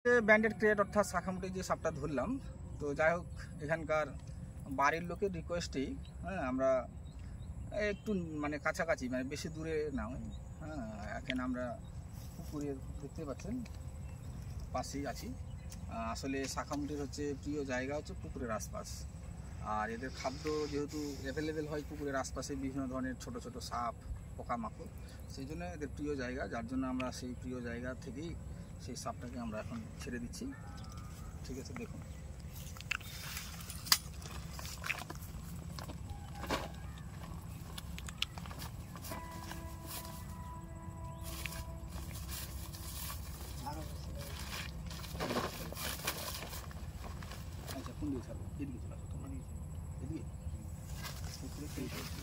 Branded create অর্থাৎ শাখামুটি যে সাপটা ধরলাম, তো যাই হোক এখানকার বাড়ির লোকের রিকোয়েস্টেই আমরা একটু মানে কাছাকাছি, মানে বেশি দূরে না, এখানে আমরা পুকুরের দেখতে পাচ্ছেন পাশেই আছি। আসলে শাখামুটির হচ্ছে প্রিয় জায়গা হচ্ছে পুকুরের আশপাশ, আর এদের খাদ্য যেহেতু অ্যাভেলেবেল হয় পুকুরের আশপাশে বিভিন্ন ধরনের ছোট ছোট সাপ পোকামাকড়, সেই জন্য এদের প্রিয় জায়গা, যার জন্য আমরা সেই প্রিয় জায়গা থেকেই সেই সাপটাকে আমরা এখন ছেড়ে দিচ্ছি। ঠিক আছে, দেখুন। আচ্ছা, কোন দিকে ছাড়বো? এদিকে চলে আসো তোমরা, এদিকে পুকুরে ছেড়ে দিচ্ছি।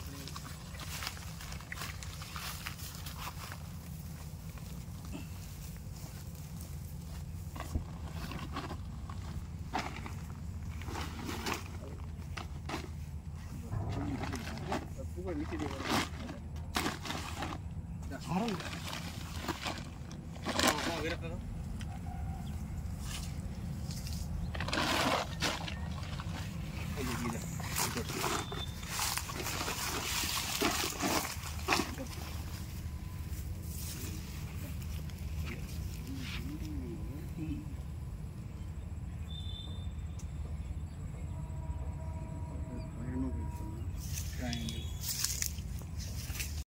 পুকুর নিচে দিয়ে